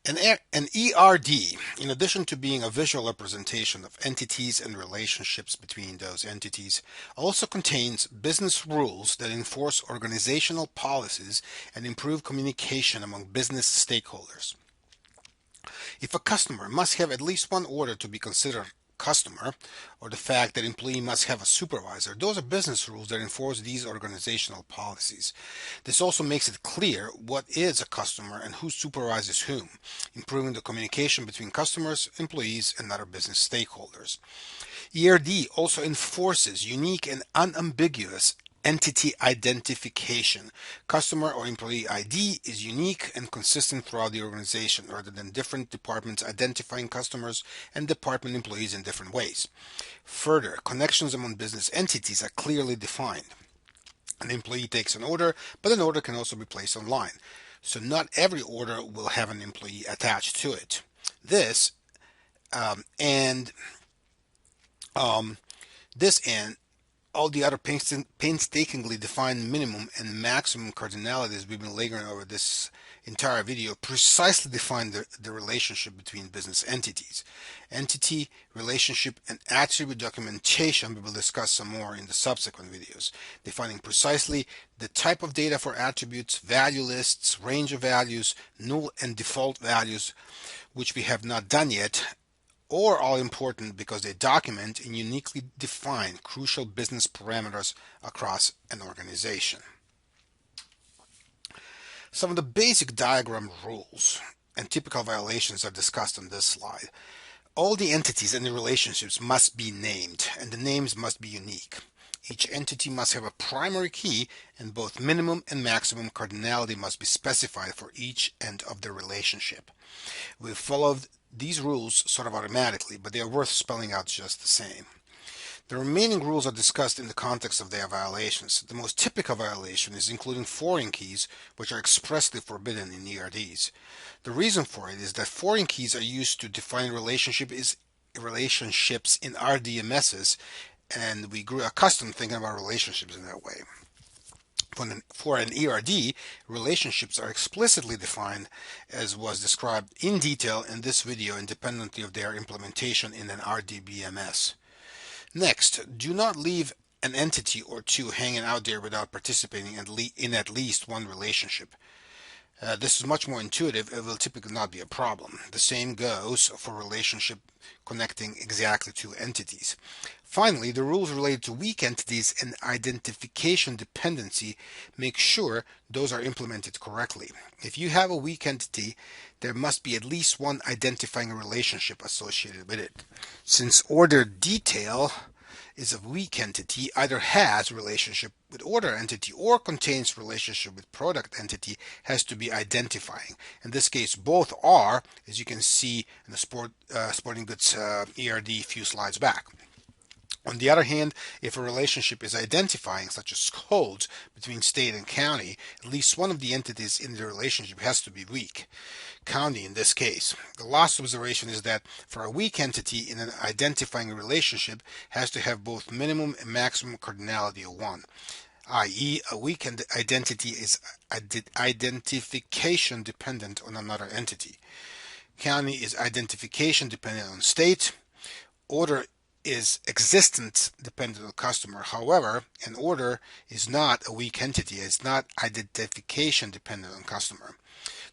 An ERD, in addition to being a visual representation of entities and relationships between those entities, also contains business rules that enforce organizational policies and improve communication among business stakeholders. If a customer must have at least one order to be considered customer, or the fact that employee must have a supervisor, those are business rules that enforce these organizational policies. This also makes it clear what is a customer and who supervises whom, improving the communication between customers, employees, and other business stakeholders. ERD also enforces unique and unambiguous entity identification. Customer or employee ID is unique and consistent throughout the organization, rather than different departments identifying customers and department employees in different ways. Further, connections among business entities are clearly defined. An employee takes an order, but an order can also be placed online. So not every order will have an employee attached to it. This and this and all the other painstakingly defined minimum and maximum cardinalities we've been layering over this entire video precisely define the relationship between business entities. Entity, relationship, and attribute documentation we will discuss some more in the subsequent videos, defining precisely the type of data for attributes, value lists, range of values, null and default values, which we have not done yet, or all important because they document and uniquely define crucial business parameters across an organization. Some of the basic diagram rules and typical violations are discussed on this slide. All the entities and the relationships must be named, and the names must be unique. Each entity must have a primary key, and both minimum and maximum cardinality must be specified for each end of the relationship. We've followed these rules sort of automatically, but they are worth spelling out just the same. The remaining rules are discussed in the context of their violations. The most typical violation is including foreign keys, which are expressly forbidden in ERDs. The reason for it is that foreign keys are used to define relationships in RDMSs, and we grew accustomed thinking about relationships in that way. For an ERD, relationships are explicitly defined, as was described in detail in this video, independently of their implementation in an RDBMS. Next, do not leave an entity or two hanging out there without participating in at least one relationship. This is much more intuitive and will typically not be a problem. The same goes for relationship connecting exactly two entities. Finally, the rules related to weak entities and identification dependency make sure those are implemented correctly. If you have a weak entity, there must be at least one identifying relationship associated with it. Since order detail is a weak entity, either has relationship with order entity or contains relationship with product entity, has to be identifying. In this case, both are, as you can see in the sporting goods ERD a few slides back. On the other hand, if a relationship is identifying, such as codes between state and county, at least one of the entities in the relationship has to be weak. County in this case. The last observation is that for a weak entity in an identifying relationship has to have both minimum and maximum cardinality of 1, i.e. a weak identity is identification dependent on another entity. County is identification dependent on state. Order is existence dependent on customer. However, an order is not a weak entity. It's not identification dependent on customer.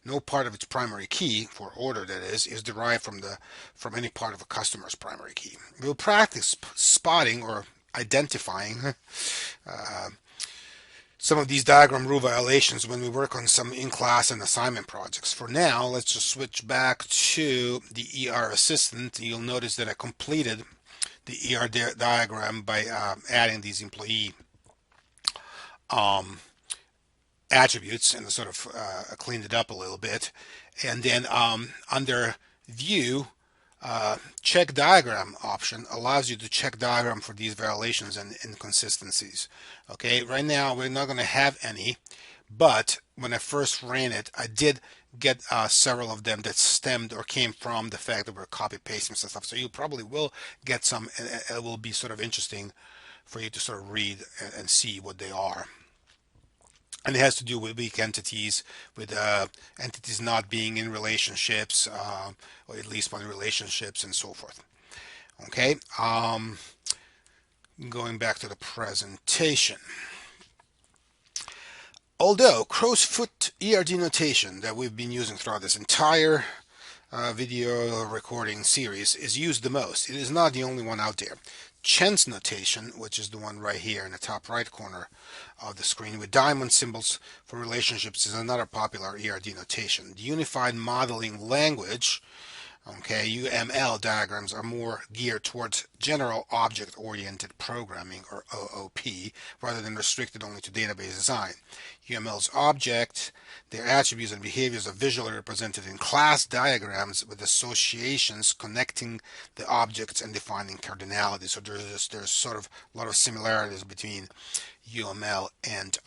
No part of its primary key, for order that is derived from any part of a customer's primary key. We'll practice spotting or identifying some of these diagram rule violations when we work on some in-class and assignment projects. For now, let's just switch back to the ER Assistant. You'll notice that I completed the ER diagram by adding these employee attributes and sort of cleaned it up a little bit. And then under View, check diagram option allows you to check diagram for these violations and inconsistencies. Okay, right now we're not going to have any, but when I first ran it, I did get several of them that stemmed or came from the fact that we're copy pasting some stuff. So you probably will get some, and it will be sort of interesting for you to sort of read and see what they are. And it has to do with weak entities, with entities not being in relationships, or at least one relationships, and so forth. Okay, going back to the presentation. Although crow's foot ERD notation that we've been using throughout this entire video recording series is used the most, it is not the only one out there. Chen's notation, which is the one right here in the top right corner of the screen with diamond symbols for relationships, is another popular ERD notation. The Unified Modeling Language, okay, UML diagrams are more geared towards general object-oriented programming, or OOP, rather than restricted only to database design. UML's object, their attributes and behaviors are visually represented in class diagrams with associations connecting the objects and defining cardinality. So there's sort of a lot of similarities between UML and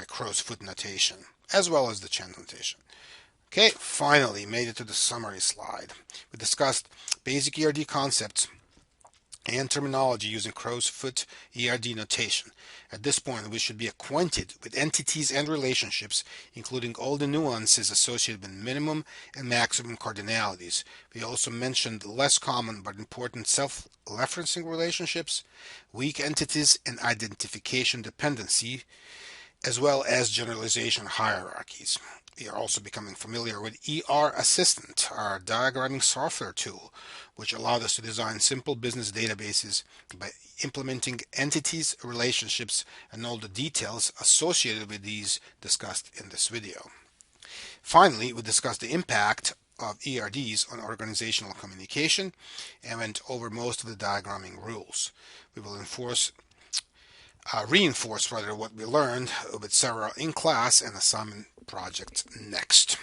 crow's foot notation, as well as the Chen notation. Okay, finally made it to the summary slide. We discussed basic ERD concepts and terminology using crow's foot ERD notation. At this point, we should be acquainted with entities and relationships, including all the nuances associated with minimum and maximum cardinalities. We also mentioned less common but important self-referencing relationships, weak entities, and identification dependency, as well as generalization hierarchies. We are also becoming familiar with ER Assistant, our diagramming software tool, which allowed us to design simple business databases by implementing entities, relationships, and all the details associated with these discussed in this video. Finally, we discussed the impact of ERDs on organizational communication and went over most of the diagramming rules. We will reinforce what we learned with several in-class and assignment projects next.